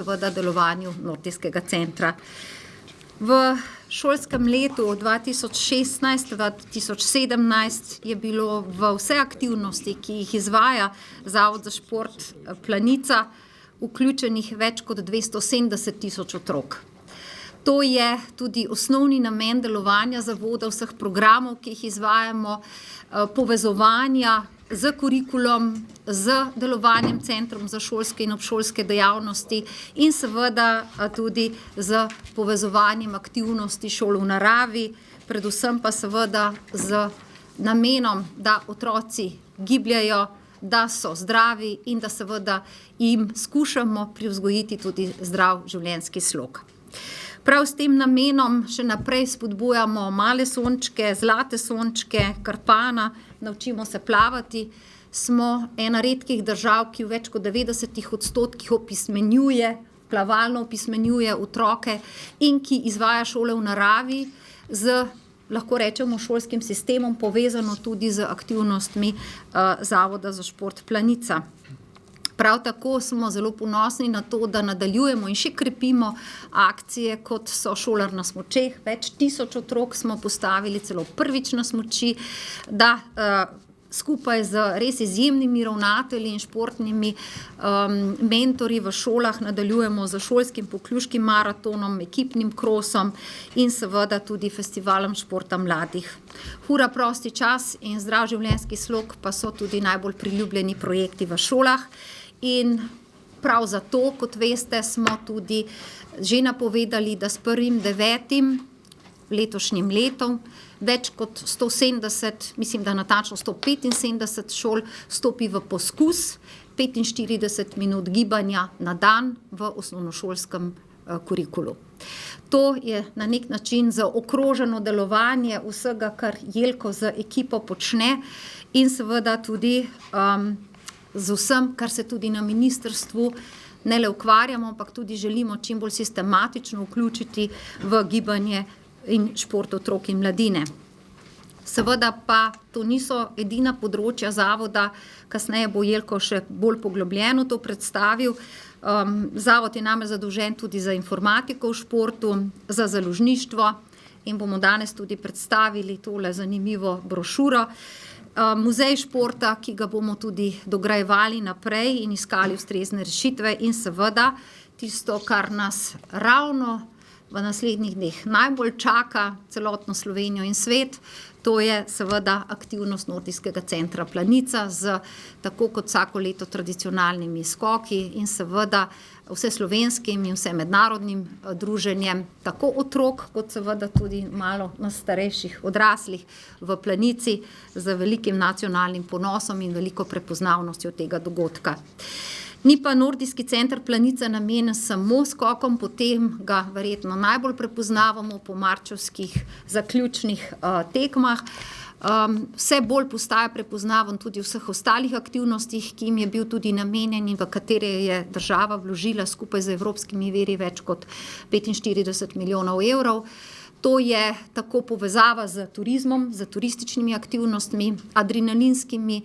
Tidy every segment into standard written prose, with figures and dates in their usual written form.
seveda delovanju Nordijskega centra. V šolskem letu 2016-2017 je bilo v vse aktivnosti, ki jih izvaja Zavod za šport Planica, vključenih več kot 270 tisoč otrok. To je tudi osnovni namen delovanja zavoda, vseh programov, ki jih izvajamo, povezovanja z kurikulom, z delovanjem centrom za šolske in obšolske dejavnosti in seveda tudi z povezovanjem aktivnosti šol v naravi, predvsem pa seveda z namenom, da otroci gibljajo, da so zdravi in da seveda jim skušamo privzgojiti tudi zdrav življenjski slog. Prav s tem namenom še naprej spodbujamo male sončke, zlate sončke, Krpana, naučimo se plavati. Smo ena redkih držav, ki v več kot 90% opismenjuje, plavalno opismenjuje otroke in ki izvaja šole v naravi z, lahko rečemo, šolskim sistemom, povezano tudi z aktivnostmi Zavoda za šport Planica. Prav tako smo zelo ponosni na to, da nadaljujemo in še krepimo akcije, kot so Šolar na smučeh. Več tisoč otrok smo postavili celo prvič na smuči, da skupaj z res izjemnimi ravnatelji in športnimi mentorji v šolah nadaljujemo z šolskim pokljuškim maratonom, ekipnim krosom in seveda tudi festivalom športa mladih. Hura prosti čas in zdrav življenjski slog pa so tudi najbolj priljubljeni projekti v šolah. In prav zato, kot veste, smo tudi že napovedali, da s 1.9. letošnjim letom več kot 170, mislim, da natančno 175 šol stopi v poskus 45 minut gibanja na dan v osnovnošolskem kurikulu. To je na nek način zaokroženo delovanje vsega, kar Jelko z ekipo počne in seveda tudi z vsem, kar se tudi na ministrstvu ne le ukvarjamo, ampak tudi želimo čim bolj sistematično vključiti v gibanje in šport otrok in mladine. Seveda pa to niso edina področja zavoda, kasneje bo Jelko še bolj poglobljeno to predstavil. Zavod je namreč zadolžen tudi za informatiko v športu, za založništvo in bomo danes tudi predstavili tole zanimivo brošuro. Muzej športa, ki ga bomo tudi dograjevali naprej in iskali ustrezne rešitve in seveda tisto, kar nas ravno v naslednjih dneh najbolj čaka celotno Slovenijo in svet, to je seveda aktivnost Nordijskega centra Planica z tako kot vsako leto tradicionalnimi skoki in seveda vseslovenskim in vse mednarodnim druženjem tako otrok, kot seveda tudi malo nas starejših odraslih v Planici z velikim nacionalnim ponosom in veliko prepoznavnostjo tega dogodka. Ni pa Nordijski center Planica namenjen samo skokom, potem ga verjetno najbolj prepoznavamo po marčevskih zaključnih tekmah. Vse bolj postaja prepoznaven tudi v vseh ostalih aktivnostih, ki jim je bil tudi namenjen in v katere je država vložila skupaj z evropskimi viri več kot 45 milijonov evrov. To je tako povezava z turizmom, z turističnimi aktivnostmi, adrenalinskimi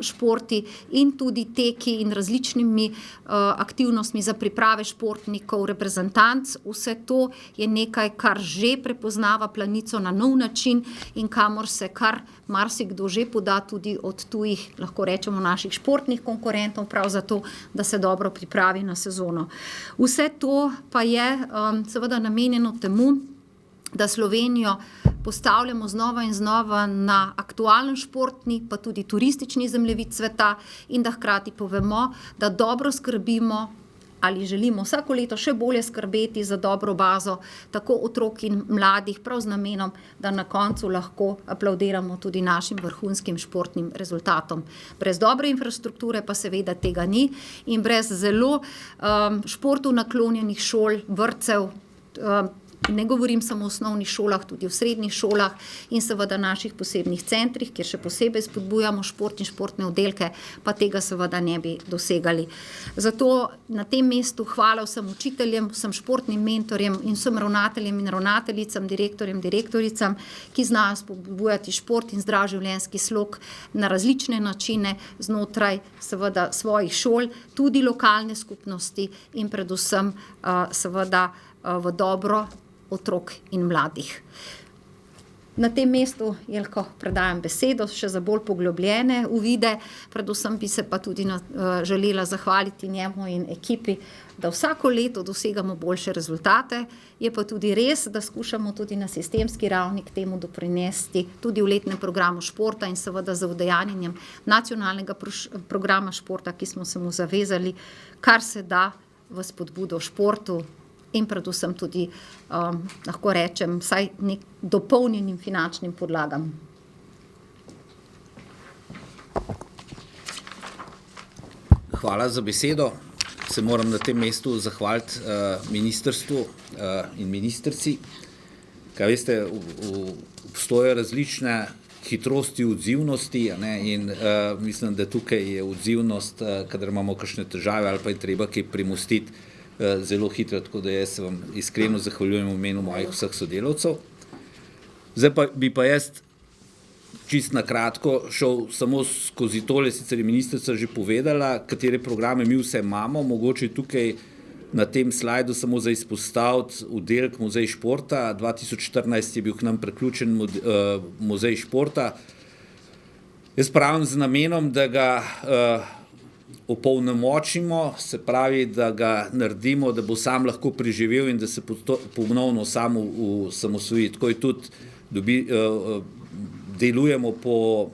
športi in tudi teki in različnimi aktivnostmi za priprave športnikov, reprezentanc. Vse to je nekaj, kar že prepoznava Planico na nov način in kamor se kar marsikdo že poda tudi od tujih, lahko rečemo, naših športnih konkurentov, prav zato, da se dobro pripravi na sezono. Vse to pa je seveda namenjeno temu, da Slovenijo postavljamo znova in znova na aktualen športni, pa tudi turistični zemljevid sveta in da hkrati povemo, da dobro skrbimo ali želimo vsako leto še bolje skrbeti za dobro bazo tako otrok in mladih, prav z namenom, da na koncu lahko aplavdiramo tudi našim vrhunskim športnim rezultatom. Brez dobre infrastrukture pa seveda tega ni in brez zelo športu naklonjenih šol, vrtcev, In ne govorim samo o osnovnih šolah, tudi v srednjih šolah in seveda naših posebnih centrih, kjer še posebej spodbujamo šport in športne oddelke, pa tega seveda ne bi dosegali. Zato na tem mestu hvala vsem učiteljem, vsem športnim mentorjem in vsem ravnateljem in ravnateljicam, direktorjem, direktoricam, ki znajo spodbujati šport in zdrav življenjski slog na različne načine znotraj seveda svojih šol, tudi lokalne skupnosti in predvsem seveda v dobro otrok in mladih. Na tem mestu Jelko predajam besedo še za bolj poglobljene uvide, predvsem bi se pa tudi želela zahvaliti njemu in ekipi, da vsako leto dosegamo boljše rezultate, je pa tudi res, da skušamo tudi na sistemski ravni k temu doprinesti tudi v letnem programu športa in seveda z udejanjenjem nacionalnega programa športa, ki smo se mu zavezali, kar se da v spodbudo športu in predvsem tudi, lahko rečem, vsaj nek dopolnjenim finančnim podlagam. Hvala za besedo. Se moram na tem mestu zahvaliti ministrstvu in ministrici. Kaj veste, obstojajo različne hitrosti odzivnosti, in mislim, da tukaj je odzivnost, kadar imamo kakšne težave ali pa je treba kaj premostiti, zelo hitro, tako da jaz vam iskreno zahvaljujem v imenu mojih vseh sodelavcev. Zdaj pa bi jaz čist na kratko šel samo skozi tole, sicer je ministrica že povedala, katere programe mi vse imamo, mogoče tukaj na tem slajdu samo za izpostaviti oddelek Muzej športa. 2014 je bil k nam priključen Muzej športa. Jaz pravim z namenom, da ga opolnomočimo, se pravi, da ga naredimo, da bo sam lahko preživel in da se ponovno sam osamosvoji. Tako je tudi delujemo po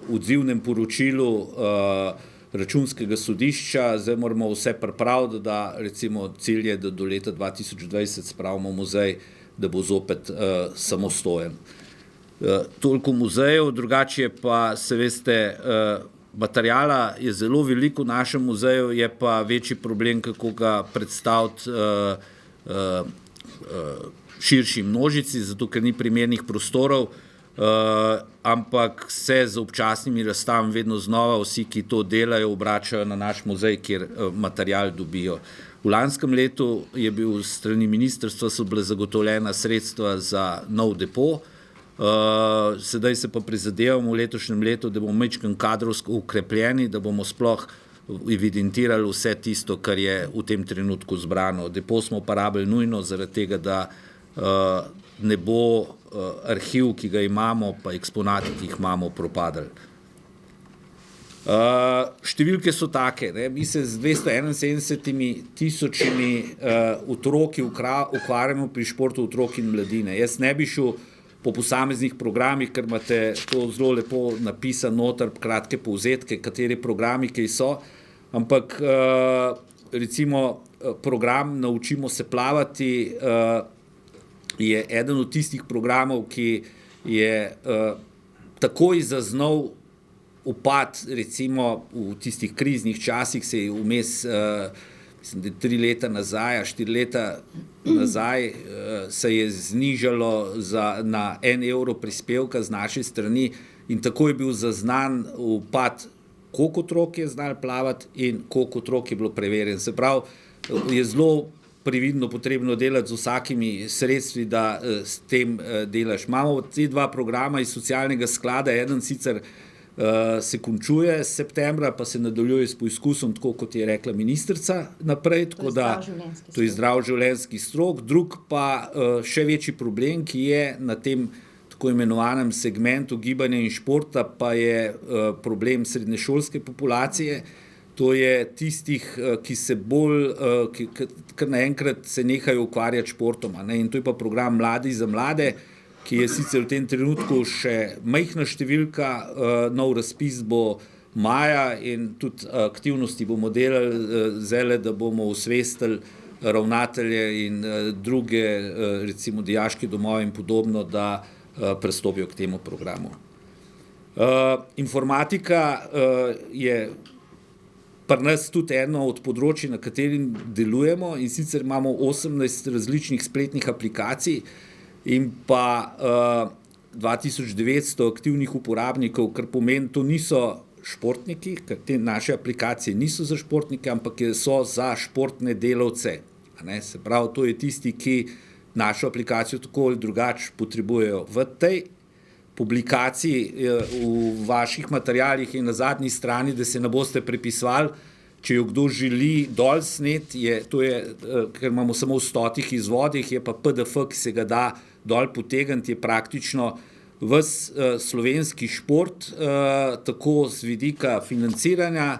odzivnem poročilu Računskega sodišča, zdaj moramo vse pripraviti, da recimo cilj je, da do leta 2020 spravimo muzej, da bo zopet samostojen. Toliko muzejev, drugače pa se veste, materiala je zelo veliko v našem muzeju, je pa večji problem, kako ga predstaviti širši množici, zato ker ni primernih prostorov, ampak se z občasnimi razstavami vedno znova vsi, ki to delajo, obračajo na naš muzej, kjer material dobijo. V lanskem letu je bil strani ministrstva so bile zagotovljena sredstva za nov depo, sedaj se pa prizadevamo v letošnjem letu, da bomo majčkeno kadrovsko ukrepljeni, da bomo sploh evidentirali vse tisto, kar je v tem trenutku zbrano. Depo smo pa rabili nujno zaradi tega, da ne bo arhiv, ki ga imamo, pa eksponati, ki jih imamo, propadali. Številke so take, mi se z 271 tisočimi otroki ukvarjamo pri športu otrok in mladine. Jaz ne bi šel po posameznih programih, ker imate to zelo lepo napisano noter, kratke povzetke, kateri programi, ki so, ampak recimo program Naučimo se plavati je eden od tistih programov, ki je takoj zaznal upad, recimo v tistih kriznih časih se je vmes, mislim, da 3 leta nazaj, 4 leta nazaj se je znižalo na 1 evro prispevka z naše strani in tako je bil zaznan upad, koliko otrok je znalo plavati in koliko otrok je bilo preverjeno. Se pravi, je zelo previdno potrebno delati z vsakimi sredstvi, da s tem delaš. Imamo te 2 programa iz socialnega sklada, eden sicer se končuje septembra, pa se nadaljuje s poizkusom, tako kot je rekla ministrica naprej, tako da to je zdrav življenjski slog. Drug pa še večji problem, ki je na tem tako imenovanem segmentu gibanja in športa, pa je problem srednješolske populacije. To je tistih, ki se bolj, kar naenkrat se nehajo ukvarjati športom, in to je pa program Mladi za mlade, ki je sicer v tem trenutku še majhna številka, nov razpis bo maja in tudi aktivnosti bomo delali zdajle, da bomo osvestili ravnatelje in druge, recimo dijaške domove in podobno, da prestopijo k temu programu. Informatika je pri nas tudi eno od področij, na katerim delujemo, in sicer imamo 18 različnih spletnih aplikacij in pa 2900 aktivnih uporabnikov, kar pomeni, to niso športniki, ker te naše aplikacije niso za športnike, ampak so za športne delavce. Se pravi, to je tisti, ki našo aplikacijo tako ali drugače potrebujejo. V tej publikaciji v vaših materialih je na zadnji strani, da se ne boste prepisovali, če jo kdo želi dol sneti, ker imamo samo v 100 izvodih, je pa PDF, ki se ga da dol potegniti, je praktično ves slovenski šport, tako z vidika financiranja,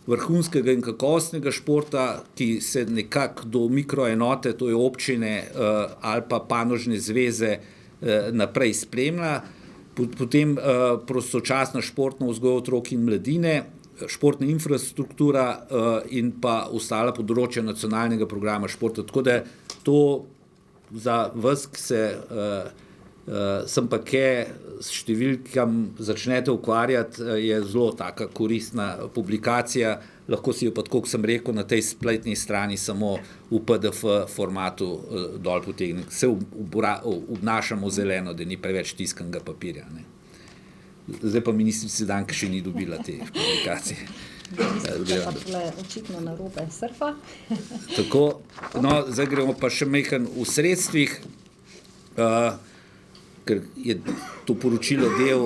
vrhunskega in kakovostnega športa, ki se nekako do mikroenote, to je občine ali pa panožne zveze, naprej spremlja. Potem prostočasna športna vzgoja otrok in mladine, športna infrastruktura in pa ostala področja nacionalnega programa športa. Tako da to za vas, ki se sem pa kje s številkam začnete ukvarjati, je zelo taka koristna publikacija. Lahko si jo pa, tako kot sem rekel, na tej spletni strani samo v PDF formatu dol potegnete. Se obnašamo zeleno, da ni preveč tiskanega papirja. Ne. Zdaj pa ministrica Danka še ni dobila te publikacije. Ministrica pa očitno narobe surfa. Tako, no, zdaj gremo pa še majhen v sredstvih, ker je to poročilo del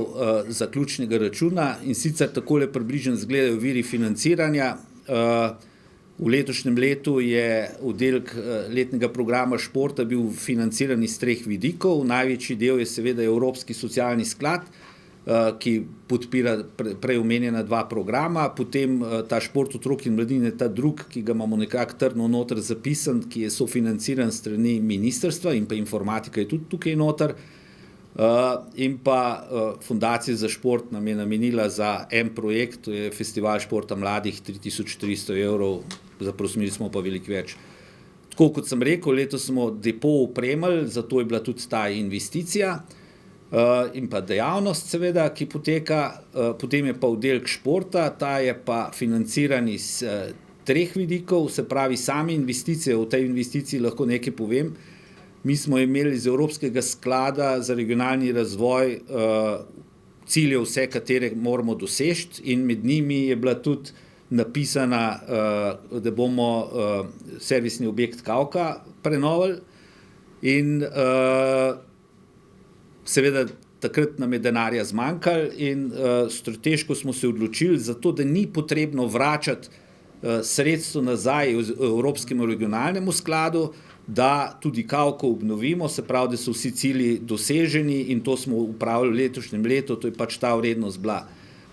zaključnega računa, in sicer takole približno izgledajo viri financiranja. V letošnjem letu je oddelek letnega programa športa bil financiran iz 3 vidikov. Največji del je seveda Evropski socialni sklad, ki podpira prej omenjena 2 programa, potem ta šport otrok in mladine, ta drug, ki ga imamo nekako trdno noter zapisan, ki je sofinanciran strani ministrstva, in pa informatika je tudi tukaj noter. In pa Fundacija za šport nam je namenila za en projekt, to je Festival športa mladih, 3300 €, zaprosili smo pa veliko več. Tako kot sem rekel, letos smo depo opremili, zato je bila tudi ta investicija in pa dejavnost seveda, ki poteka. Potem je pa oddelek športa, ta je pa financiran iz 3 vidikov, se pravi same investicije. O tej investiciji lahko nekaj povem. Mi smo imeli iz Evropskega sklada za regionalni razvoj cilje vse, katere moramo doseči, in med njimi je bila tudi napisana, da bomo servisni objekt Kavka prenovili, in seveda takrat nam je denarja zmanjkalo in strateško smo se odločili, zato da ni potrebno vračati sredstvo nazaj v Evropskemu regionalnemu skladu, da tudi Kavko obnovimo, se pravi, da so vsi cilji doseženi, in to smo upravili v letošnjem letu, to je pač ta vrednost bila.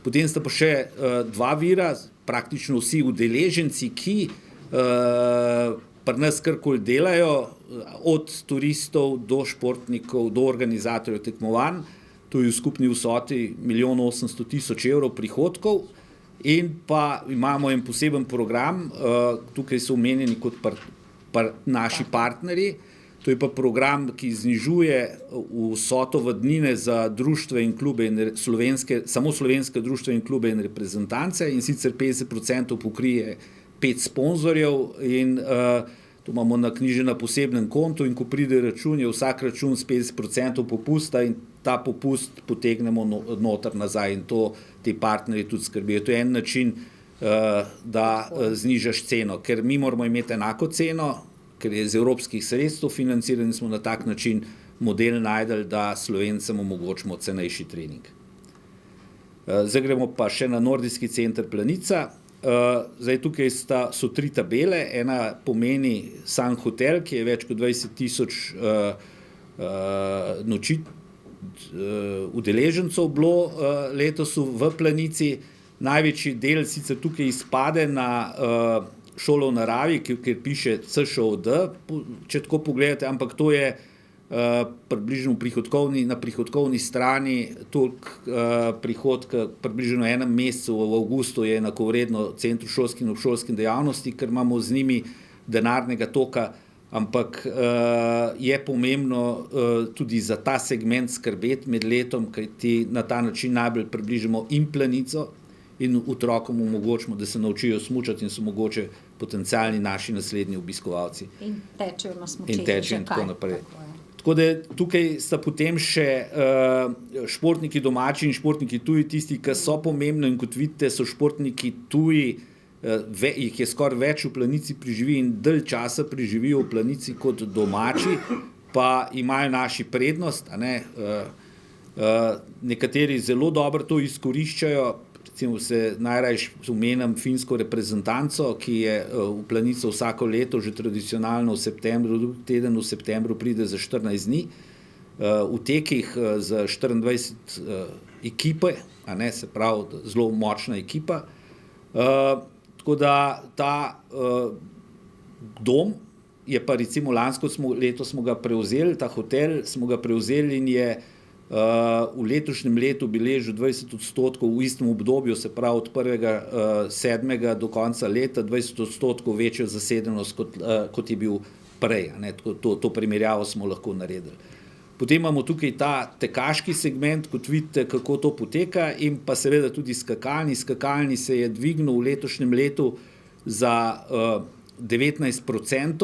Potem sta pa še 2 vira, praktično vsi udeleženci, ki pri nas karkoli delajo, od turistov do športnikov, do organizatorjev tekmovanj, to je v skupni vsoti 1 800 000 € prihodkov, in pa imamo en poseben program, tukaj so omenjeni kot naši partnerji, to je pa program, ki znižuje vsoto vadnine za društva in klube, samo slovenske društva in klube in reprezentance, in sicer 50% pokrije 5 sponzorjev, in to imamo naknjiženo na posebnem kontu, in ko pride račun, je vsak račun s 50% popusta, in ta popust potegnemo noter nazaj, in to ti partnerji tudi skrbijo. To je en način, da znižaš ceno, ker mi moramo imeti enako ceno, ker je iz evropskih sredstev financirani, smo na tak način model najdeli, da Slovencem omogočimo cenejši trening. Zdaj gremo pa še na Nordijski center Planica. Zdaj tukaj so 3 tabele, ena pomeni sam hotel, ki je več kot 20 000 udeležencev bilo letos v Planici. Največji del sicer tukaj izpade na šolo v naravi, kjer piše CŠOD, če tako pogledate, ampak to je približno na prihodkovni strani toliko prihodka, približno v enem mesecu, v avgustu, je enakovredno Centru šolskim in obšolskim dejavnosti, ker imamo z njimi denarnega toka, ampak je pomembno tudi za ta segment skrbeti med letom, kajti na ta način najbolj približamo in Planico in otrokom omogočimo, da se naučijo smučati in so mogoče potencialni naši naslednji obiskovalci. In tečejo na smučeh. In tečejo in tako naprej. Tako da tukaj sta potem še športniki domači in športniki tuji, tisti, ki so pomembni, in kot vidite, so športniki tuji, jih je skoraj več v Planici preživi in dalj časa preživijo v Planici kot domači, pa imajo naši prednost, a ne. Nekateri zelo dobro to izkoriščajo, recimo se najrajši omenim finsko reprezentanco, ki je v Planico vsako leto že tradicionalno v septembru, drugi teden v septembru pride za 14 dni, v tekih za 24 ekipe, a ne, se pravi zelo močna ekipa. Tako da ta dom je pa recimo leto smo ga prevzeli, ta hotel smo ga prevzeli in je v letošnjem letu beležil 20% v istem obdobju, se pravi od 1.7. do konca leta 20% večjo zasedenost, kot je bil prej. Ne? To primerjavo smo lahko naredili. Potem imamo tukaj ta tekaški segment, kot vidite, kako to poteka, in pa seveda tudi skakalni. Skakalni se je dvignil v letošnjem letu za 19%.